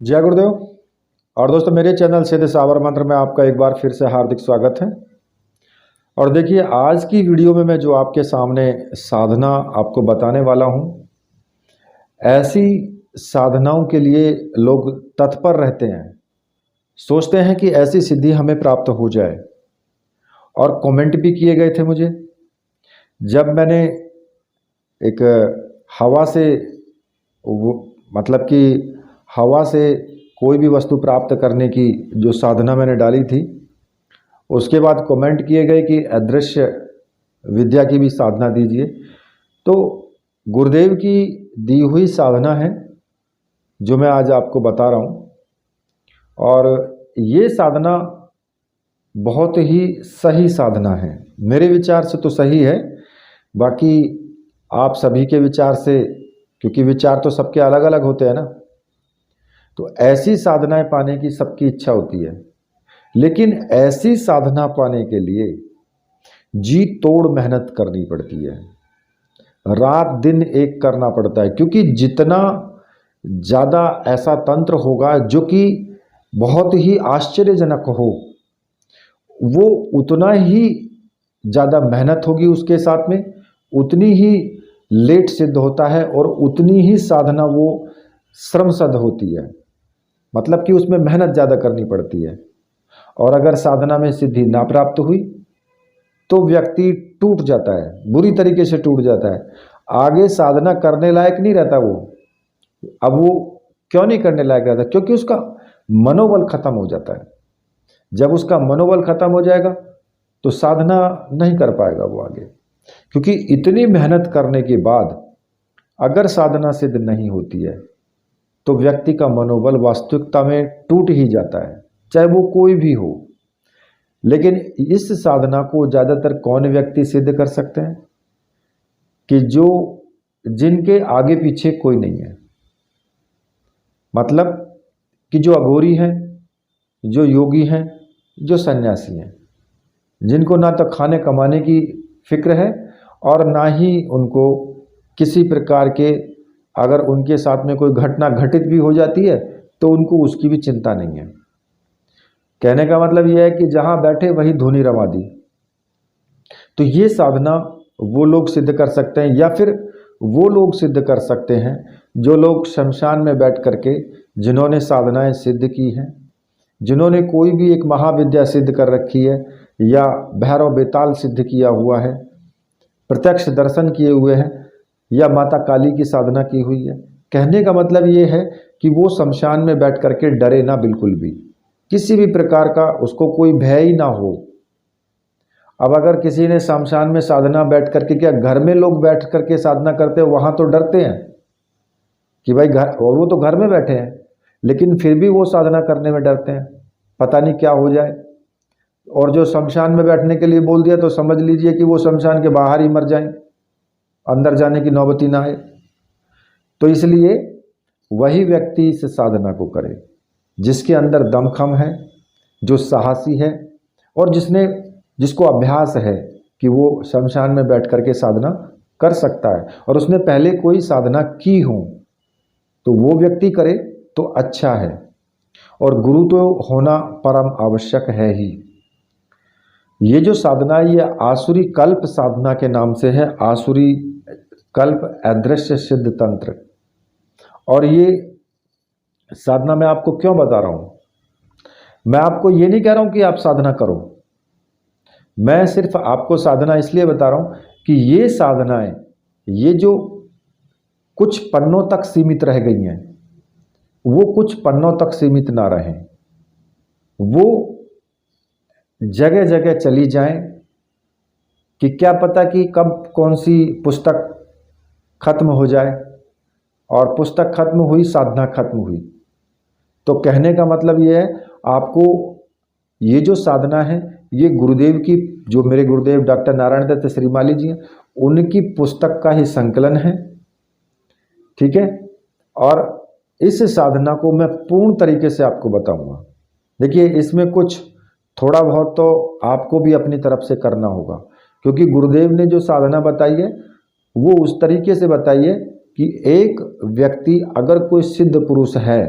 जय गुरुदेव। और दोस्तों, मेरे चैनल सीधे साबर मंत्र में आपका एक बार फिर से हार्दिक स्वागत है। और देखिए, आज की वीडियो में मैं जो आपके सामने साधना आपको बताने वाला हूँ, ऐसी साधनाओं के लिए लोग तत्पर रहते हैं, सोचते हैं कि ऐसी सिद्धि हमें प्राप्त हो जाए। और कमेंट भी किए गए थे मुझे जब मैंने एक हवा से मतलब कि हवा से कोई भी वस्तु प्राप्त करने की जो साधना मैंने डाली थी, उसके बाद कमेंट किए गए कि अदृश्य विद्या की भी साधना दीजिए। तो गुरुदेव की दी हुई साधना है जो मैं आज आपको बता रहा हूँ। और ये साधना बहुत ही सही साधना है, मेरे विचार से तो सही है, बाकी आप सभी के विचार से, क्योंकि विचार तो सबके अलग अलग होते हैं ना, तो ऐसी साधनाएं पाने की सबकी इच्छा होती है। लेकिन ऐसी साधना पाने के लिए जी तोड़ मेहनत करनी पड़ती है, रात दिन एक करना पड़ता है। क्योंकि जितना ज़्यादा ऐसा तंत्र होगा जो कि बहुत ही आश्चर्यजनक हो, वो उतना ही ज़्यादा मेहनत होगी उसके साथ में, उतनी ही लेट सिद्ध होता है और उतनी ही साधना वो श्रमसद होती है। मतलब कि उसमें मेहनत ज़्यादा करनी पड़ती है। और अगर साधना में सिद्धि ना प्राप्त हुई तो व्यक्ति टूट जाता है, बुरी तरीके से टूट जाता है, आगे साधना करने लायक नहीं रहता वो। अब वो क्यों नहीं करने लायक रहता? क्योंकि उसका मनोबल खत्म हो जाता है। जब उसका मनोबल खत्म हो जाएगा तो साधना नहीं कर पाएगा वो आगे। क्योंकि इतनी मेहनत करने के बाद अगर साधना सिद्ध नहीं होती है तो व्यक्ति का मनोबल वास्तविकता में टूट ही जाता है, चाहे वो कोई भी हो। लेकिन इस साधना को ज़्यादातर कौन व्यक्ति सिद्ध कर सकते हैं? कि जिनके आगे पीछे कोई नहीं है। मतलब कि जो अघोरी हैं, जो योगी हैं, जो सन्यासी हैं, जिनको ना तो खाने कमाने की फिक्र है और ना ही उनको किसी प्रकार के, अगर उनके साथ में कोई घटना घटित भी हो जाती है तो उनको उसकी भी चिंता नहीं है। कहने का मतलब यह है कि जहां बैठे वहीं धुनी रमा दी। तो ये साधना वो लोग सिद्ध कर सकते हैं, या फिर वो लोग सिद्ध कर सकते हैं जो लोग शमशान में बैठ करके, जिन्होंने साधनाएं सिद्ध की हैं, जिन्होंने कोई भी एक महाविद्या सिद्ध कर रखी है, या भैरव बेताल सिद्ध किया हुआ है, प्रत्यक्ष दर्शन किए हुए हैं, या माता काली की साधना की हुई है। कहने का मतलब ये है कि वो शमशान में बैठ करके डरे ना, बिल्कुल भी किसी भी प्रकार का उसको कोई भय ही ना हो। अब अगर किसी ने शमशान में साधना बैठ करके, क्या घर में लोग बैठ करके साधना करते हैं, वहां तो डरते हैं कि भाई घर, और वो तो घर में बैठे हैं, लेकिन फिर भी वो साधना करने में डरते हैं, पता नहीं क्या हो जाए। और जो शमशान में बैठने के लिए बोल दिया तो समझ लीजिए कि वो शमशान के बाहर ही मर जाएं, अंदर जाने की नौबत ही ना आए। तो इसलिए वही व्यक्ति इस साधना को करे जिसके अंदर दमखम है, जो साहसी है, और जिसको अभ्यास है कि वो शमशान में बैठ करके साधना कर सकता है और उसने पहले कोई साधना की हो, तो वो व्यक्ति करे तो अच्छा है। और गुरु तो होना परम आवश्यक है ही। ये जो साधना है, ये आसुरी कल्प साधना के नाम से है, आसुरी कल्प अदृश्य सिद्ध तंत्र। और ये साधना मैं आपको क्यों बता रहा हूं? मैं आपको ये नहीं कह रहा हूं कि आप साधना करो, मैं सिर्फ आपको साधना इसलिए बता रहा हूं कि ये साधनाएं, ये जो कुछ पन्नों तक सीमित रह गई हैं, वो कुछ पन्नों तक सीमित ना रहें, वो जगह जगह चली जाएं। कि क्या पता कि कब कौन सी पुस्तक खत्म हो जाए, और पुस्तक खत्म हुई, साधना खत्म हुई। तो कहने का मतलब ये है, आपको ये जो साधना है, ये गुरुदेव की, जो मेरे गुरुदेव डॉक्टर नारायण दत्त श्रीमाली जी हैं, उनकी पुस्तक का ही संकलन है। ठीक है। और इस साधना को मैं पूर्ण तरीके से आपको बताऊंगा। देखिए, इसमें कुछ थोड़ा बहुत तो आपको भी अपनी तरफ से करना होगा, क्योंकि गुरुदेव ने जो साधना बताई है वो उस तरीके से बताई है कि एक व्यक्ति, अगर कोई सिद्ध पुरुष है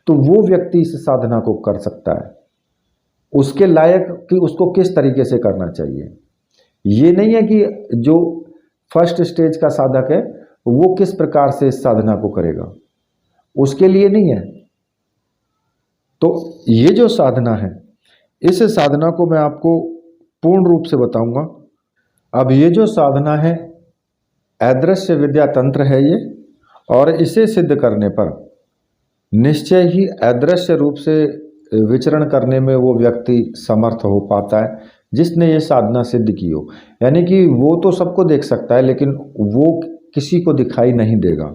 तो वो व्यक्ति इस साधना को कर सकता है, उसके लायक कि उसको किस तरीके से करना चाहिए। ये नहीं है कि जो फर्स्ट स्टेज का साधक है वो किस प्रकार से इस साधना को करेगा, उसके लिए नहीं है। तो ये जो साधना है, इस साधना को मैं आपको पूर्ण रूप से बताऊंगा। अब ये जो साधना है अदृश्य विद्या तंत्र है ये, और इसे सिद्ध करने पर निश्चय ही अदृश्य रूप से विचरण करने में वो व्यक्ति समर्थ हो पाता है जिसने ये साधना सिद्ध की हो। यानी कि वो तो सबको देख सकता है लेकिन वो किसी को दिखाई नहीं देगा।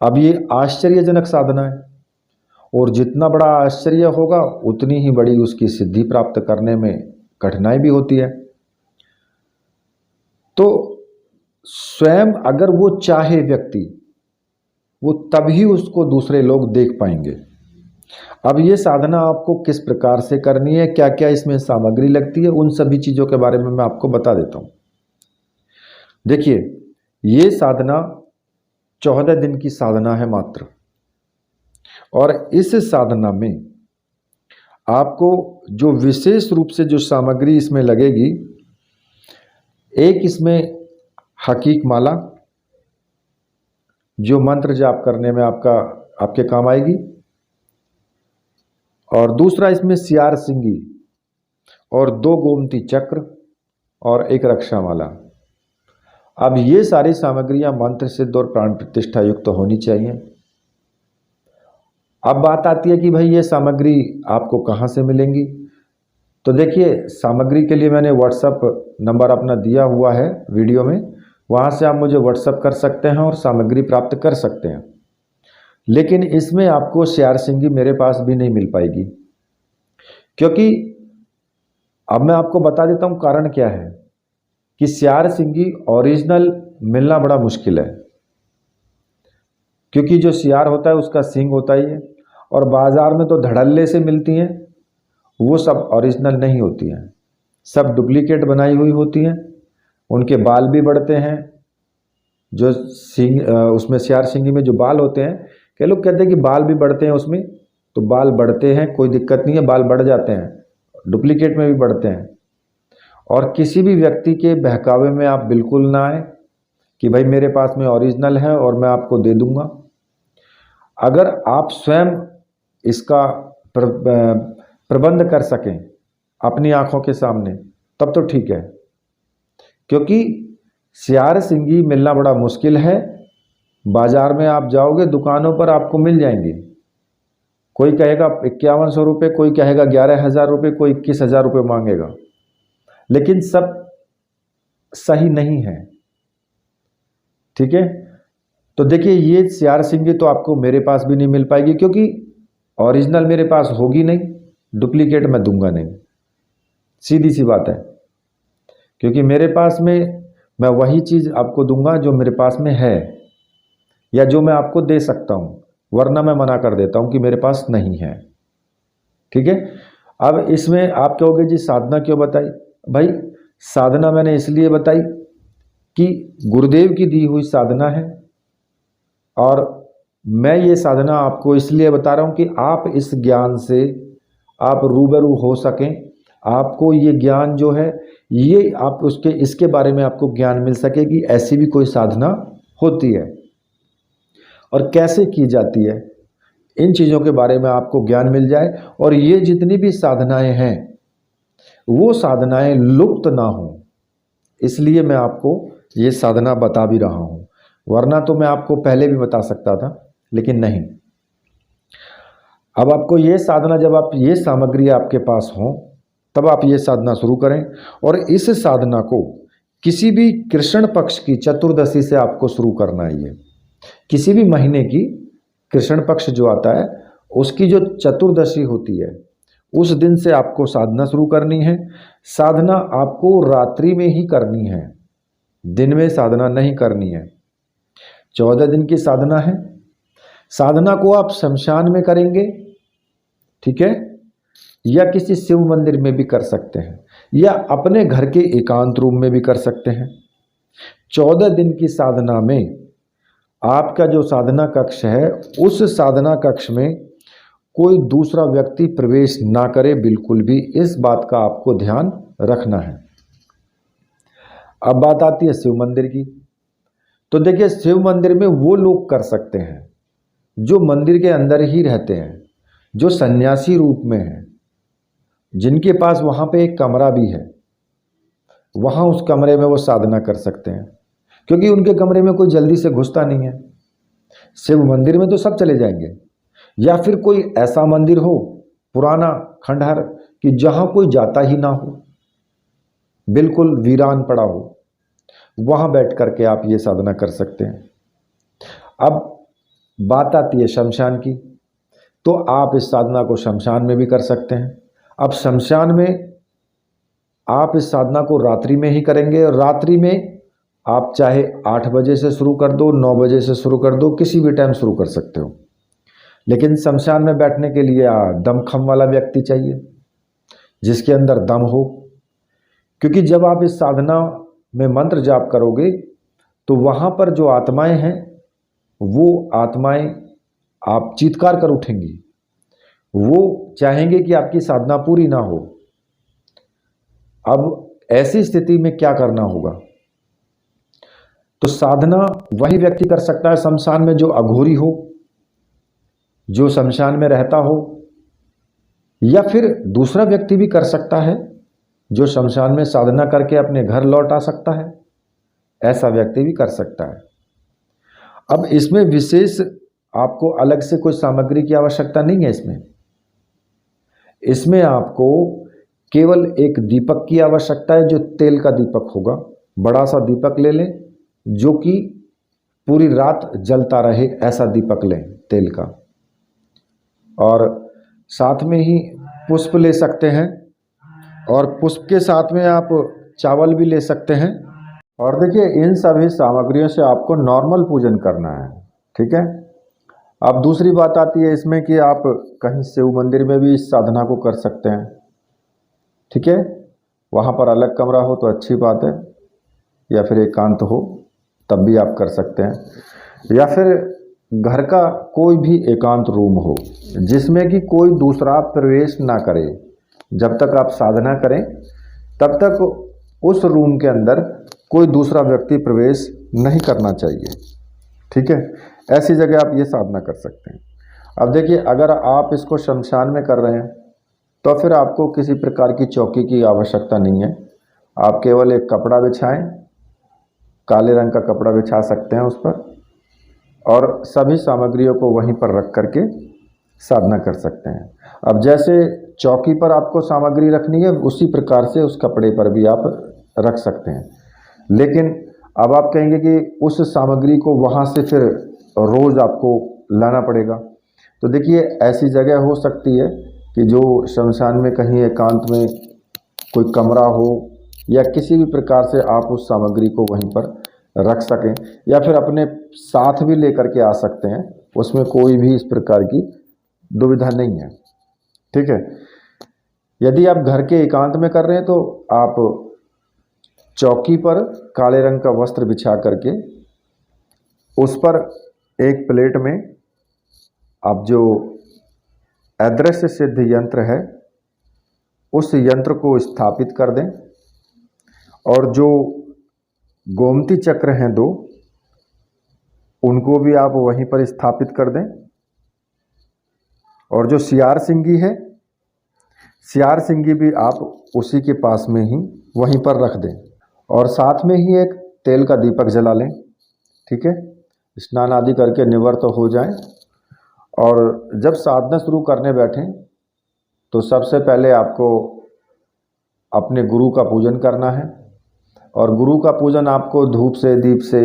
अब ये आश्चर्यजनक साधना है, और जितना बड़ा आश्चर्य होगा उतनी ही बड़ी उसकी सिद्धि प्राप्त करने में कठिनाई भी होती है। तो स्वयं अगर वो चाहे व्यक्ति, वो तभी उसको दूसरे लोग देख पाएंगे। अब ये साधना आपको किस प्रकार से करनी है, क्या क्या इसमें सामग्री लगती है, उन सभी चीज़ों के बारे में मैं आपको बता देता हूँ। देखिए, ये साधना 14 दिन की साधना है मात्र, और इस साधना में आपको जो विशेष रूप से जो सामग्री इसमें लगेगी, एक इसमें हकीक माला जो मंत्र जाप करने में आपके काम आएगी, और दूसरा इसमें सियार सिंगी, और 2 गोमती चक्र, और एक रक्षा माला। अब ये सारी सामग्रियां मंत्र सिद्ध और प्राण प्रतिष्ठा युक्त तो होनी चाहिए। अब बात आती है कि भाई ये सामग्री आपको कहाँ से मिलेंगी। तो देखिए, सामग्री के लिए मैंने व्हाट्सएप नंबर अपना दिया हुआ है वीडियो में, वहाँ से आप मुझे व्हाट्सएप कर सकते हैं और सामग्री प्राप्त कर सकते हैं। लेकिन इसमें आपको सियार सिंगी मेरे पास भी नहीं मिल पाएगी, क्योंकि अब मैं आपको बता देता हूँ कारण क्या है कि सियार सिंगी ओरिजिनल मिलना बड़ा मुश्किल है। क्योंकि जो सियार होता है उसका सींग होता ही है, और बाज़ार में तो धड़ल्ले से मिलती हैं, वो सब ओरिजिनल नहीं होती हैं, सब डुप्लीकेट बनाई हुई होती हैं। उनके बाल भी बढ़ते हैं, जो सींग उसमें सियार सिंगी में जो बाल होते हैं, कई लोग कहते हैं कि बाल भी बढ़ते हैं उसमें, तो बाल बढ़ते हैं, कोई दिक्कत नहीं है, बाल बढ़ जाते हैं, डुप्लीकेट में भी बढ़ते हैं। और किसी भी व्यक्ति के बहकावे में आप बिल्कुल ना आए कि भाई मेरे पास में ओरिजिनल है और मैं आपको दे दूंगा। अगर आप स्वयं इसका प्रबंध कर सकें अपनी आंखों के सामने, तब तो ठीक है, क्योंकि सियार सिंगी मिलना बड़ा मुश्किल है। बाजार में आप जाओगे, दुकानों पर आपको मिल जाएंगे। कोई कहेगा 5100 रुपये, कोई कहेगा 11,000 रुपये, कोई 21,000 रुपये मांगेगा, लेकिन सब सही नहीं है। ठीक है, तो देखिए, ये सियार सिंगी तो आपको मेरे पास भी नहीं मिल पाएगी, क्योंकि ओरिजिनल मेरे पास होगी नहीं, डुप्लीकेट मैं दूंगा नहीं, सीधी सी बात है। क्योंकि मेरे पास में मैं वही चीज़ आपको दूंगा जो मेरे पास में है, या जो मैं आपको दे सकता हूं, वरना मैं मना कर देता हूं कि मेरे पास नहीं है। ठीक है, अब इसमें आप कहोगे जी साधना क्यों बताई। भाई, साधना मैंने इसलिए बताई कि गुरुदेव की दी हुई साधना है, और मैं ये साधना आपको इसलिए बता रहा हूं कि आप इस ज्ञान से आप रूबरू हो सकें, आपको ये ज्ञान जो है, ये आप इसके बारे में आपको ज्ञान मिल सके कि ऐसी भी कोई साधना होती है और कैसे की जाती है। इन चीज़ों के बारे में आपको ज्ञान मिल जाए, और ये जितनी भी साधनाएं हैं वो साधनाएं लुप्त ना हो, इसलिए मैं आपको ये साधना बता भी रहा हूँ। वरना तो मैं आपको पहले भी बता सकता था, लेकिन नहीं। अब आपको ये साधना, जब आप ये सामग्री आपके पास हो, तब आप ये साधना शुरू करें। और इस साधना को किसी भी कृष्ण पक्ष की चतुर्दशी से आपको शुरू करना है। ये किसी भी महीने की कृष्ण पक्ष जो आता है, उसकी जो चतुर्दशी होती है, उस दिन से आपको साधना शुरू करनी है। साधना आपको रात्रि में ही करनी है, दिन में साधना नहीं करनी है। 14 दिन की साधना है। साधना को आप शमशान में करेंगे, ठीक है, या किसी शिव मंदिर में भी कर सकते हैं, या अपने घर के एकांत रूम में भी कर सकते हैं। 14 दिन की साधना में आपका जो साधना कक्ष है, उस साधना कक्ष में कोई दूसरा व्यक्ति प्रवेश ना करे बिल्कुल भी, इस बात का आपको ध्यान रखना है। अब बात आती है शिव मंदिर की। तो देखिए, शिव मंदिर में वो लोग कर सकते हैं जो मंदिर के अंदर ही रहते हैं, जो सन्यासी रूप में हैं, जिनके पास वहाँ पे एक कमरा भी है, वहाँ उस कमरे में वो साधना कर सकते हैं, क्योंकि उनके कमरे में कोई जल्दी से घुसता नहीं है। शिव मंदिर में तो सब चले जाएंगे, या फिर कोई ऐसा मंदिर हो पुराना खंडहर कि जहाँ कोई जाता ही ना हो, बिल्कुल वीरान पड़ा हो, वहाँ बैठ करके आप ये साधना कर सकते हैं। अब बात आती है शमशान की, तो आप इस साधना को शमशान में भी कर सकते हैं। अब शमशान में आप इस साधना को रात्रि में ही करेंगे, और रात्रि में आप चाहे 8 बजे से शुरू कर दो, 9 बजे से शुरू कर दो, किसी भी टाइम शुरू कर सकते हो। लेकिन शमशान में बैठने के लिए दमखम वाला व्यक्ति चाहिए, जिसके अंदर दम हो, क्योंकि जब आप इस साधना में मंत्र जाप करोगे तो वहाँ पर जो आत्माएं हैं, वो आत्माएं आप चीत्कार कर उठेंगी, वो चाहेंगे कि आपकी साधना पूरी ना हो। अब ऐसी स्थिति में क्या करना होगा? तो साधना वही व्यक्ति कर सकता है शमशान में जो अघोरी हो, जो शमशान में रहता हो, या फिर दूसरा व्यक्ति भी कर सकता है जो शमशान में साधना करके अपने घर लौट आ सकता है, ऐसा व्यक्ति भी कर सकता है। अब इसमें विशेष आपको अलग से कोई सामग्री की आवश्यकता नहीं है। इसमें आपको केवल एक दीपक की आवश्यकता है, जो तेल का दीपक होगा। बड़ा सा दीपक ले लें जो कि पूरी रात जलता रहे, ऐसा दीपक लें तेल का। और साथ में ही पुष्प ले सकते हैं, और पुष्प के साथ में आप चावल भी ले सकते हैं। और देखिए, इन सभी सामग्रियों से आपको नॉर्मल पूजन करना है, ठीक है। अब दूसरी बात आती है इसमें कि आप कहीं शिव मंदिर में भी इस साधना को कर सकते हैं, ठीक है। वहाँ पर अलग कमरा हो तो अच्छी बात है, या फिर एकांत हो तब भी आप कर सकते हैं, या फिर घर का कोई भी एकांत रूम हो जिसमें कि कोई दूसरा प्रवेश ना करे। जब तक आप साधना करें तब तक उस रूम के अंदर कोई दूसरा व्यक्ति प्रवेश नहीं करना चाहिए, ठीक है। ऐसी जगह आप ये साधना कर सकते हैं। अब देखिए, अगर आप इसको शमशान में कर रहे हैं तो फिर आपको किसी प्रकार की चौकी की आवश्यकता नहीं है। आप केवल एक कपड़ा बिछाएं, काले रंग का कपड़ा बिछा सकते हैं उस पर, और सभी सामग्रियों को वहीं पर रख करके साधना कर सकते हैं। अब जैसे चौकी पर आपको सामग्री रखनी है, उसी प्रकार से उस कपड़े पर भी आप रख सकते हैं। लेकिन अब आप कहेंगे कि उस सामग्री को वहाँ से फिर रोज़ आपको लाना पड़ेगा। तो देखिए, ऐसी जगह हो सकती है कि जो शमशान में कहीं एकांत में कोई कमरा हो, या किसी भी प्रकार से आप उस सामग्री को वहीं पर रख सकें, या फिर अपने साथ भी लेकर के आ सकते हैं। उसमें कोई भी इस प्रकार की दुविधा नहीं है, ठीक है। यदि आप घर के एकांत में कर रहे हैं तो आप चौकी पर काले रंग का वस्त्र बिछा करके उस पर एक प्लेट में आप जो अदृश्य सिद्ध यंत्र है उस यंत्र को स्थापित कर दें, और जो गोमती चक्र हैं 2, उनको भी आप वहीं पर स्थापित कर दें। और जो सियार सिंगी है, सियार सिंगी भी आप उसी के पास में ही वहीं पर रख दें, और साथ में ही एक तेल का दीपक जला लें, ठीक है। स्नान आदि करके निवृत्त हो जाएं, और जब साधना शुरू करने बैठें तो सबसे पहले आपको अपने गुरु का पूजन करना है। और गुरु का पूजन आपको धूप से, दीप से,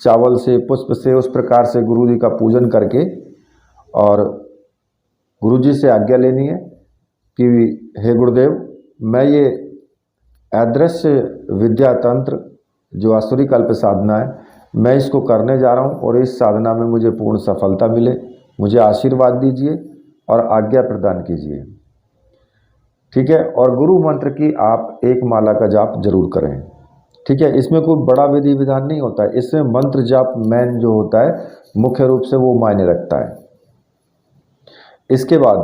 चावल से, पुष्प से, उस प्रकार से गुरु जी का पूजन करके और गुरु जी से आज्ञा लेनी है कि हे गुरुदेव, मैं ये अदृश्य विद्या तंत्र जो आसुरी कल्प साधना है, मैं इसको करने जा रहा हूँ, और इस साधना में मुझे पूर्ण सफलता मिले, मुझे आशीर्वाद दीजिए और आज्ञा प्रदान कीजिए, ठीक है। और गुरु मंत्र की आप 1 माला का जाप जरूर करें, ठीक है। इसमें कोई बड़ा विधि विधान नहीं होता है, इसमें मंत्र जाप मेन जो होता है मुख्य रूप से वो मायने रखता है। इसके बाद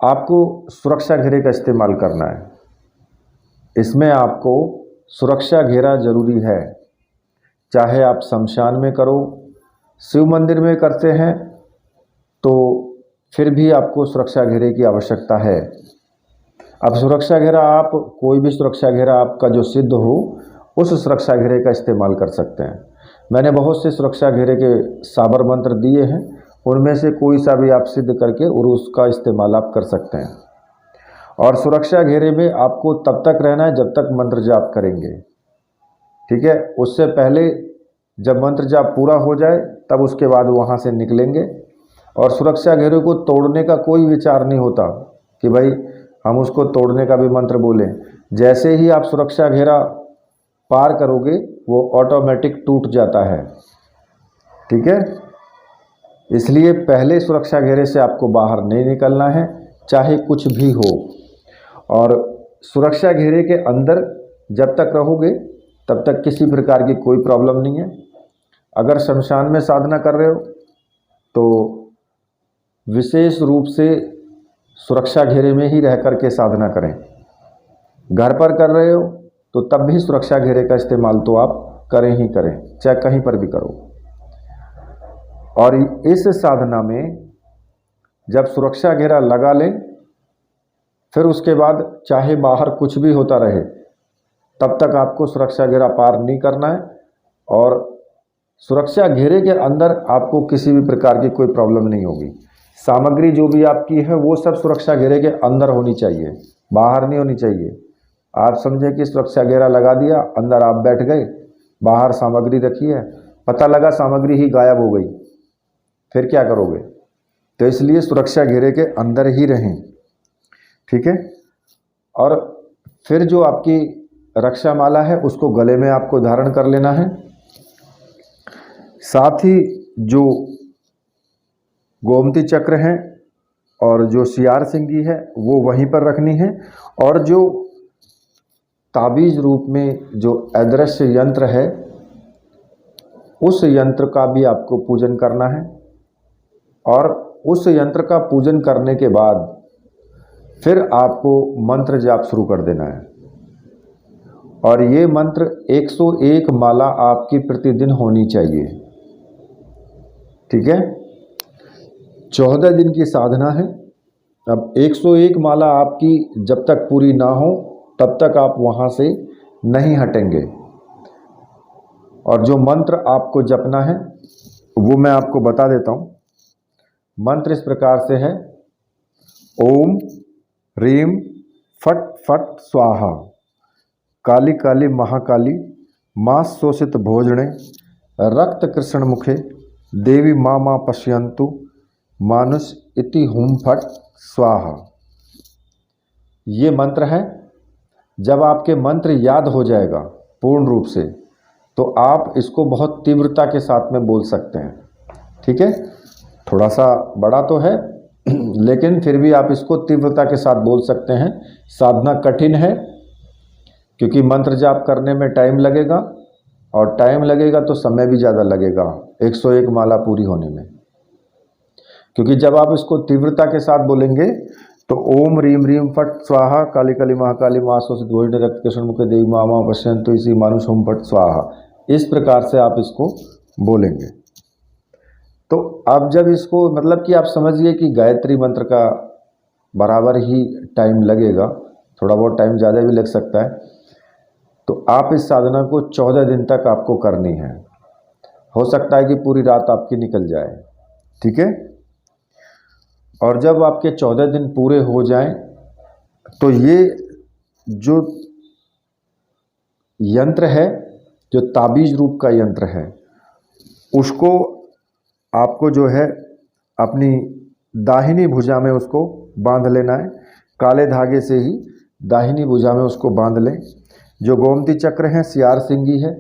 आपको सुरक्षा घेरे का इस्तेमाल करना है। इसमें आपको सुरक्षा घेरा जरूरी है, चाहे आप शमशान में करो, शिव मंदिर में करते हैं तो फिर भी आपको सुरक्षा घेरे की आवश्यकता है। अब सुरक्षा घेरा आप कोई भी सुरक्षा घेरा आपका जो सिद्ध हो उस सुरक्षा घेरे का इस्तेमाल कर सकते हैं। मैंने बहुत से सुरक्षा घेरे के साबर मंत्र दिए हैं, उनमें से कोई सा भी आप सिद्ध करके और उसका इस्तेमाल आप कर सकते हैं। और सुरक्षा घेरे में आपको तब तक रहना है जब तक मंत्र जाप करेंगे, ठीक है। उससे पहले जब मंत्र जाप पूरा हो जाए तब उसके बाद वहाँ से निकलेंगे। और सुरक्षा घेरे को तोड़ने का कोई विचार नहीं होता कि भाई हम उसको तोड़ने का भी मंत्र बोलें। जैसे ही आप सुरक्षा घेरा पार करोगे वो ऑटोमेटिक टूट जाता है, ठीक है। इसलिए पहले सुरक्षा घेरे से आपको बाहर नहीं निकलना है, चाहे कुछ भी हो। और सुरक्षा घेरे के अंदर जब तक रहोगे तब तक किसी प्रकार की कोई प्रॉब्लम नहीं है। अगर शमशान में साधना कर रहे हो तो विशेष रूप से सुरक्षा घेरे में ही रह कर के साधना करें। घर पर कर रहे हो तो तब भी सुरक्षा घेरे का इस्तेमाल तो आप करें ही करें, चाहे कहीं पर भी करो। और इस साधना में जब सुरक्षा घेरा लगा लें फिर उसके बाद चाहे बाहर कुछ भी होता रहे तब तक आपको सुरक्षा घेरा पार नहीं करना है। और सुरक्षा घेरे के अंदर आपको किसी भी प्रकार की कोई प्रॉब्लम नहीं होगी। सामग्री जो भी आपकी है वो सब सुरक्षा घेरे के अंदर होनी चाहिए, बाहर नहीं होनी चाहिए। आप समझे कि सुरक्षा घेरा लगा दिया, अंदर आप बैठ गए, बाहर सामग्री रखी है, पता लगा सामग्री ही गायब हो गई, फिर क्या करोगे। तो इसलिए सुरक्षा घेरे के अंदर ही रहें, ठीक है। और फिर जो आपकी रक्षा माला है उसको गले में आपको धारण कर लेना है। साथ ही जो गोमती चक्र है और जो सियार सिंगी है वो वहीं पर रखनी है। और जो ताबीज रूप में जो अदृश्य यंत्र है उस यंत्र का भी आपको पूजन करना है। और उस यंत्र का पूजन करने के बाद फिर आपको मंत्र जाप शुरू कर देना है। और ये मंत्र 101 माला आपकी प्रतिदिन होनी चाहिए, ठीक है। 14 दिन की साधना है। अब 101 माला आपकी जब तक पूरी ना हो तब तक आप वहाँ से नहीं हटेंगे। और जो मंत्र आपको जपना है वो मैं आपको बता देता हूँ। मंत्र इस प्रकार से है, ओम ह्रीम फट फट स्वाहा काली काली महाकाली मां शोषित भोजने रक्त कृष्ण मुखे देवी माँ माँ पश्यंतु मानुष इति हुम फट स्वाहा। ये मंत्र है। जब आपके मंत्र याद हो जाएगा पूर्ण रूप से तो आप इसको बहुत तीव्रता के साथ में बोल सकते हैं, ठीक है। थोड़ा सा बड़ा तो है लेकिन फिर भी आप इसको तीव्रता के साथ बोल सकते हैं। साधना कठिन है क्योंकि मंत्र जाप करने में टाइम लगेगा और टाइम लगेगा तो समय भी ज़्यादा लगेगा 101 माला पूरी होने में। क्योंकि जब आप इसको तीव्रता के साथ बोलेंगे तो ओम रीम रीम फट स्वाहा काली काली महाकाली मां शोषित भोजने रक्त कृष्ण मुखे देवी माँ माँ पश्यंतु इसी मानुष होम फट स्वाहा, इस प्रकार से आप इसको बोलेंगे। तो आप जब इसको मतलब कि आप समझिए कि गायत्री मंत्र का बराबर ही टाइम लगेगा, थोड़ा बहुत टाइम ज़्यादा भी लग सकता है। तो आप इस साधना को 14 दिन तक आपको करनी है। हो सकता है कि पूरी रात आपकी निकल जाए, ठीक है। और जब आपके 14 दिन पूरे हो जाएं तो ये जो यंत्र है, जो ताबीज रूप का यंत्र है, उसको आपको जो है अपनी दाहिनी भुजा में उसको बांध लेना है। काले धागे से ही दाहिनी भुजा में उसको बांध लें। जो गोमती चक्र है, सियार सिंगी है,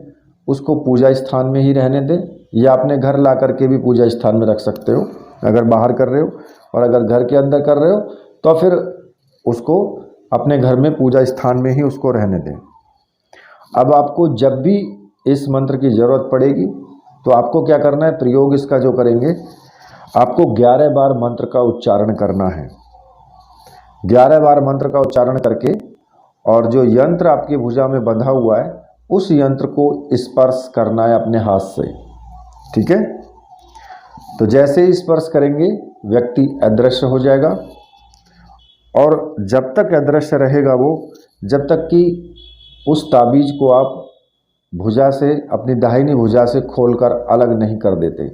उसको पूजा स्थान में ही रहने दें या अपने घर ला करके भी पूजा स्थान में रख सकते हो अगर बाहर कर रहे हो। और अगर घर के अंदर कर रहे हो तो फिर उसको अपने घर में पूजा स्थान में ही उसको रहने दें। अब आपको जब भी इस मंत्र की ज़रूरत पड़ेगी तो आपको क्या करना है, प्रयोग इसका जो करेंगे, आपको 11 बार मंत्र का उच्चारण करना है। 11 बार मंत्र का उच्चारण करके और जो यंत्र आपकी भुजा में बंधा हुआ है उस यंत्र को स्पर्श करना है अपने हाथ से। ठीक है, तो जैसे ही स्पर्श करेंगे व्यक्ति अदृश्य हो जाएगा और जब तक अदृश्य रहेगा वो, जब तक कि उस ताबीज को आप भुजा से, अपनी दाहिनी भुजा से खोलकर अलग नहीं कर देते।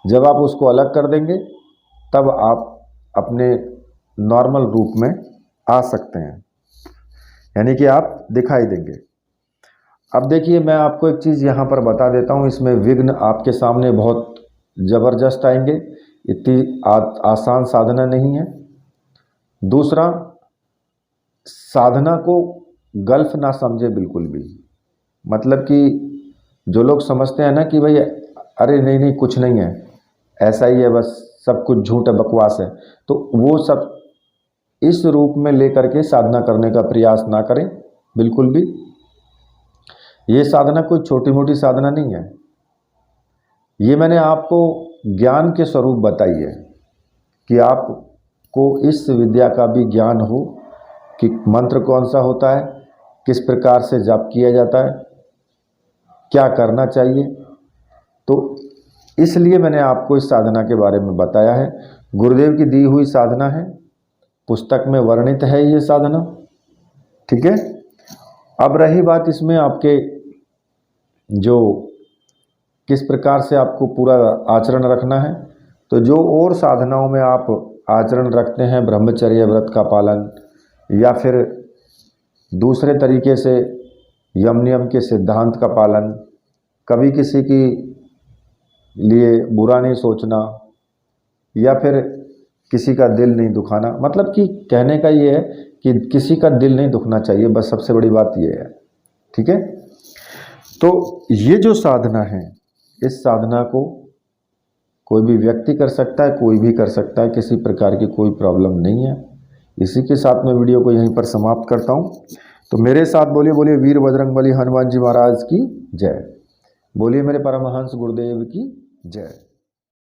जब आप उसको अलग कर देंगे तब आप अपने नॉर्मल रूप में आ सकते हैं, यानी कि आप दिखाई देंगे। अब देखिए, मैं आपको एक चीज़ यहाँ पर बता देता हूँ, इसमें विघ्न आपके सामने बहुत ज़बरदस्त आएंगे, इतनी आसान साधना नहीं है। दूसरा, साधना को गल्फ ना समझे बिल्कुल भी। मतलब कि जो लोग समझते हैं ना कि भाई अरे नहीं नहीं कुछ नहीं है, ऐसा ही है, बस सब कुछ झूठ है, बकवास है, तो वो सब इस रूप में लेकर के साधना करने का प्रयास ना करें बिल्कुल भी। ये साधना कोई छोटी मोटी साधना नहीं है। ये मैंने आपको ज्ञान के स्वरूप बताई है कि आपको इस विद्या का भी ज्ञान हो कि मंत्र कौन सा होता है, किस प्रकार से जाप किया जाता है, क्या करना चाहिए। तो इसलिए मैंने आपको इस साधना के बारे में बताया है। गुरुदेव की दी हुई साधना है, पुस्तक में वर्णित है ये साधना। ठीक है, अब रही बात इसमें आपके जो किस प्रकार से आपको पूरा आचरण रखना है, तो जो और साधनाओं में आप आचरण रखते हैं, ब्रह्मचर्य व्रत का पालन या फिर दूसरे तरीके से यम नियम के सिद्धांत का पालन, कभी किसी की लिए बुरा नहीं सोचना या फिर किसी का दिल नहीं दुखाना, मतलब कि कहने का ये है कि किसी का दिल नहीं दुखना चाहिए, बस सबसे बड़ी बात ये है। ठीक है, तो ये जो साधना है, इस साधना को कोई भी व्यक्ति कर सकता है, कोई भी कर सकता है, किसी प्रकार की कोई प्रॉब्लम नहीं है। इसी के साथ मैं वीडियो को यहीं पर समाप्त करता हूँ। तो मेरे साथ बोलिए बोलिए वीर बजरंगबली हनुमान जी महाराज की जय। बोलिए मेरे परमहंस गुरुदेव की जय।